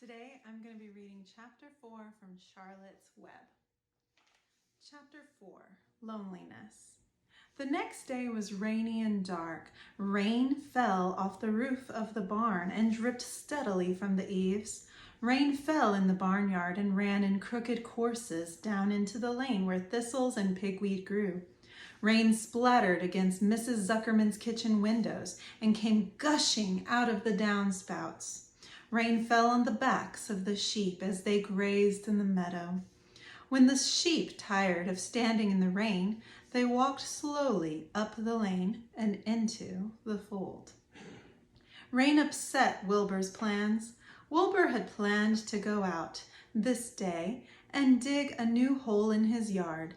Today I'm going to be reading Chapter 4 from Charlotte's Web. Chapter 4, Loneliness. The next day was rainy and dark. Rain fell off the roof of the barn and dripped steadily from the eaves. Rain fell in the barnyard and ran in crooked courses down into the lane where thistles and pigweed grew. Rain splattered against Mrs. Zuckerman's kitchen windows and came gushing out of the downspouts. Rain fell on the backs of the sheep as they grazed in the meadow. When the sheep tired of standing in the rain, they walked slowly up the lane and into the fold. Rain upset Wilbur's plans. Wilbur had planned to go out this day and dig a new hole in his yard.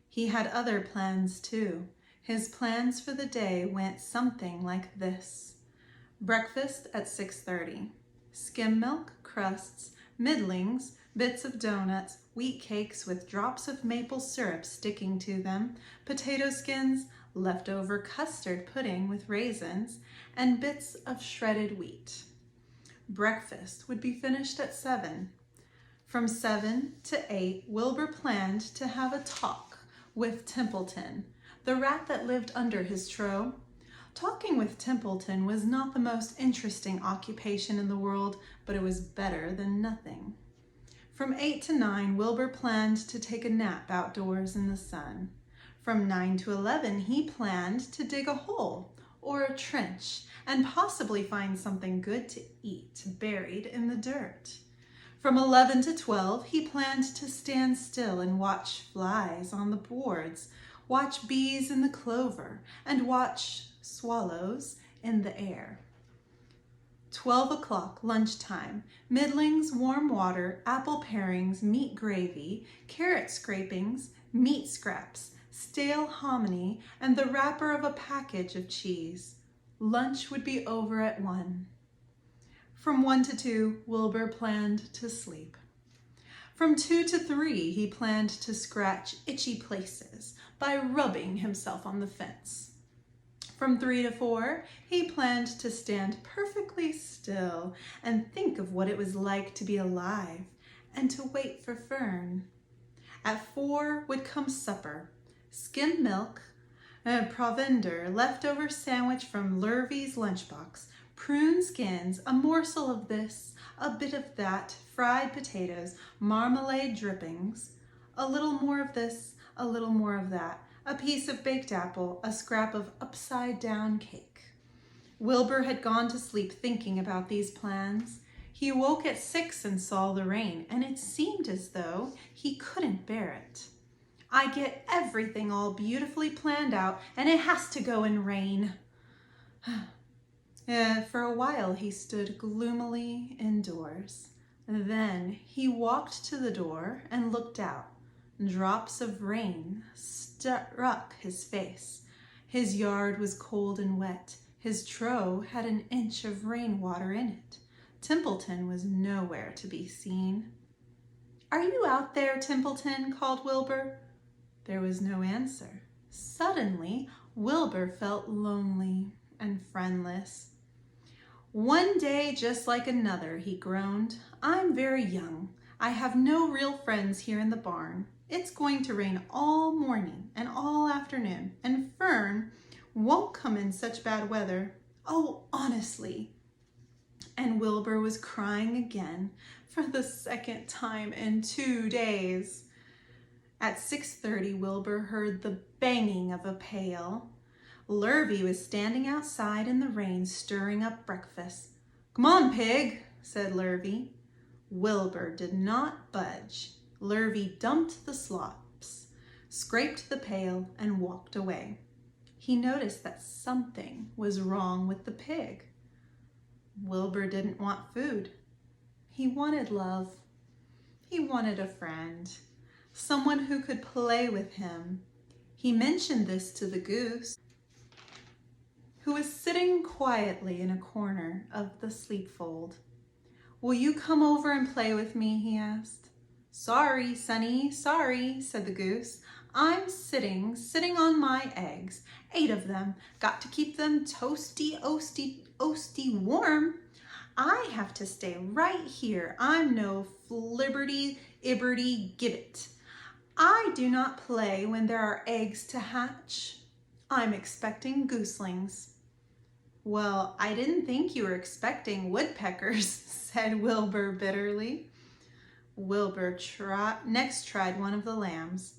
He had other plans too. His plans for the day went something like this. Breakfast at 6:30. Skim milk, crusts, middlings, bits of donuts, wheat cakes with drops of maple syrup sticking to them, potato skins, leftover custard pudding with raisins, and bits of shredded wheat. Breakfast would be finished at 7. From 7 to 8, Wilbur planned to have a talk with Templeton, the rat that lived under his trough. Talking with Templeton was not the most interesting occupation in the world, but it was better than nothing. From 8 to 9, Wilbur planned to take a nap outdoors in the sun. From 9 to 11, he planned to dig a hole or a trench and possibly find something good to eat buried in the dirt. From 11 to 12, he planned to stand still and watch flies on the boards, watch bees in the clover, and watch swallows in the air. 12 o'clock, lunchtime. Middlings, warm water, apple parings, meat gravy, carrot scrapings, meat scraps, stale hominy, and the wrapper of a package of cheese. Lunch would be over at 1. From 1 to 2, Wilbur planned to sleep. From 2 to 3, he planned to scratch itchy places by rubbing himself on the fence. From 3 to 4, he planned to stand perfectly still and think of what it was like to be alive and to wait for Fern. At 4 would come supper, skim milk, a provender, leftover sandwich from Lurvy's lunchbox, prune skins, a morsel of this, a bit of that, fried potatoes, marmalade drippings, a little more of this, a little more of that, a piece of baked apple, a scrap of upside-down cake. Wilbur had gone to sleep thinking about these plans. He woke at 6 and saw the rain, and it seemed as though he couldn't bear it. I get everything all beautifully planned out, and it has to go and rain. For a while, he stood gloomily indoors. Then he walked to the door and looked out. Drops of rain struck his face. His yard was cold and wet. His trough had an inch of rainwater in it. Templeton was nowhere to be seen. "Are you out there, Templeton?" called Wilbur. There was no answer. Suddenly, Wilbur felt lonely and friendless. "One day just like another," he groaned. "I'm very young. I have no real friends here in the barn. It's going to rain all morning and all afternoon, and Fern won't come in such bad weather. Oh, honestly." And Wilbur was crying again for the second time in 2 days. At 6:30, Wilbur heard the banging of a pail. Lurvy was standing outside in the rain stirring up breakfast. "Come on, pig," said Lurvy. Wilbur did not budge. Lurvy dumped the slops, scraped the pail, and walked away. He noticed that something was wrong with the pig. Wilbur didn't want food. He wanted love. He wanted a friend, someone who could play with him. He mentioned this to the goose, who was sitting quietly in a corner of the sleepfold. "Will you come over and play with me?" he asked. "Sorry, Sonny, sorry," said the goose. "I'm sitting on my eggs, 8 of them. Got to keep them toasty, oasty warm. I have to stay right here. I'm no flibberty-ibberty-gibbet. I do not play when there are eggs to hatch. I'm expecting gooselings." "Well, I didn't think you were expecting woodpeckers," said Wilbur bitterly. Wilbur next tried one of the lambs.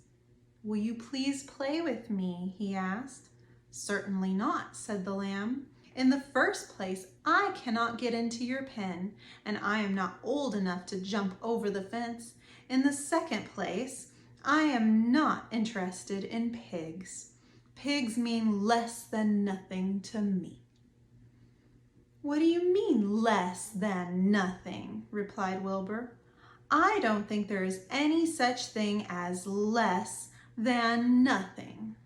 "Will you please play with me?" he asked. "Certainly not," said the lamb. "In the first place, I cannot get into your pen, and I am not old enough to jump over the fence. In the second place, I am not interested in pigs. Pigs mean less than nothing to me." "What do you mean, less than nothing?" replied Wilbur. "I don't think there is any such thing as less than nothing.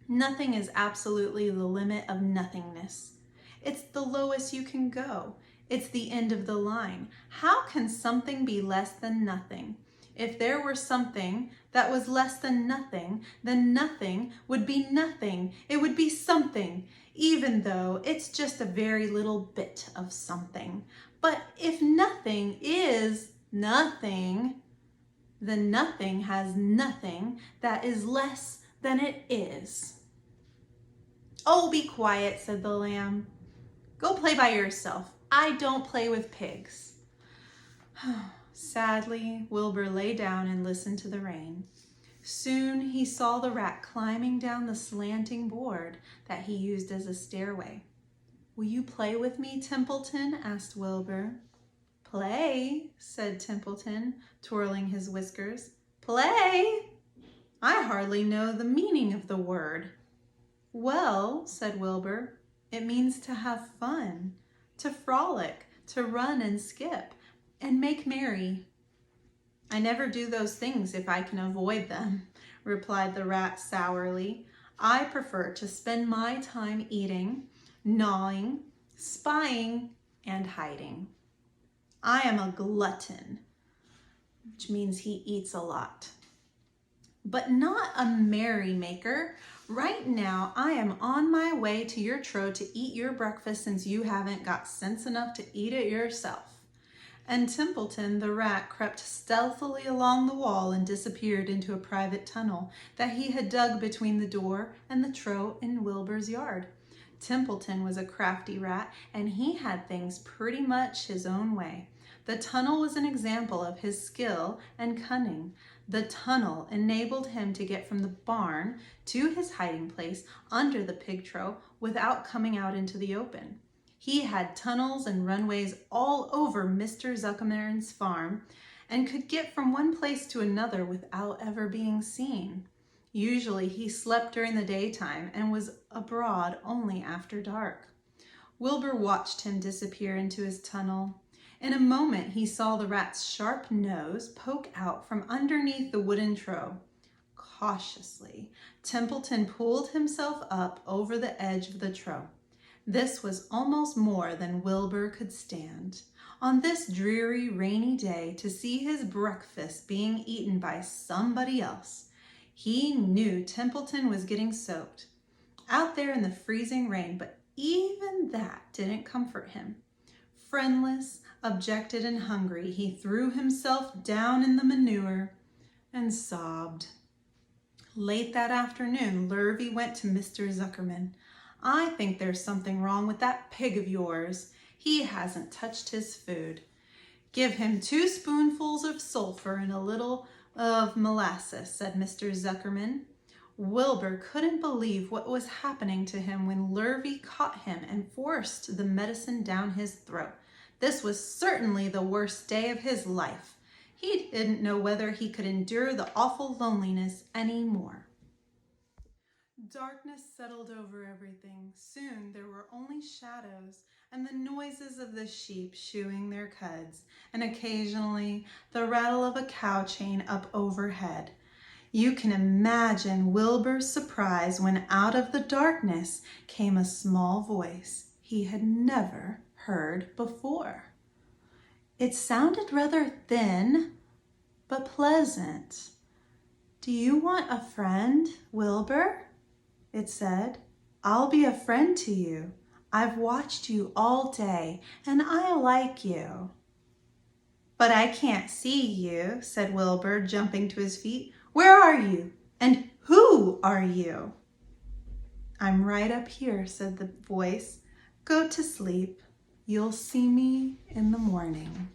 Nothing is absolutely the limit of nothingness. It's the lowest you can go. It's the end of the line. How can something be less than nothing? If there were something that was less than nothing, then nothing would be nothing. It would be something, even though it's just a very little bit of something. But if nothing is nothing, then nothing has nothing that is less than it is." "Oh, be quiet," said the lamb. "Go play by yourself. I don't play with pigs." Sadly, Wilbur lay down and listened to the rain. Soon he saw the rat climbing down the slanting board that he used as a stairway. "Will you play with me, Templeton?" asked Wilbur. "Play?" said Templeton, twirling his whiskers. "Play? I hardly know the meaning of the word." "Well," said Wilbur, "it means to have fun, to frolic, to run and skip, and make merry." "I never do those things if I can avoid them," replied the rat sourly. "I prefer to spend my time eating, gnawing, spying, and hiding. I am a glutton," which means he eats a lot, "but not a merrymaker. Right now, I am on my way to your trough to eat your breakfast since you haven't got sense enough to eat it yourself." And Templeton the rat crept stealthily along the wall and disappeared into a private tunnel that he had dug between the door and the trough in Wilbur's yard. Templeton was a crafty rat, and he had things pretty much his own way. The tunnel was an example of his skill and cunning. The tunnel enabled him to get from the barn to his hiding place under the pig trough without coming out into the open. He had tunnels and runways all over Mr. Zuckerman's farm and could get from one place to another without ever being seen. Usually he slept during the daytime and was abroad only after dark. Wilbur watched him disappear into his tunnel. In a moment he saw the rat's sharp nose poke out from underneath the wooden trough. Cautiously, Templeton pulled himself up over the edge of the trough. This was almost more than Wilbur could stand. On this dreary, rainy day, to see his breakfast being eaten by somebody else. He knew Templeton was getting soaked out there in the freezing rain, but even that didn't comfort him. Friendless, abjected, and hungry, he threw himself down in the manure and sobbed. Late that afternoon, Lurvy went to Mr. Zuckerman. "I think there's something wrong with that pig of yours. He hasn't touched his food. Give him 2 spoonfuls of sulfur and a little of molasses," said Mr. Zuckerman. Wilbur couldn't believe what was happening to him when Lurvy caught him and forced the medicine down his throat. This was certainly the worst day of his life. He didn't know whether he could endure the awful loneliness any more. Darkness settled over everything. Soon there were only shadows and the noises of the sheep shoeing their cuds, and occasionally the rattle of a cow chain up overhead. You can imagine Wilbur's surprise when out of the darkness came a small voice he had never heard before. It sounded rather thin, but pleasant. "Do you want a friend, Wilbur?" it said. "I'll be a friend to you. I've watched you all day, and I like you." "But I can't see you," said Wilbur, jumping to his feet. "Where are you? And who are you?" "I'm right up here," said the voice. "Go to sleep. You'll see me in the morning."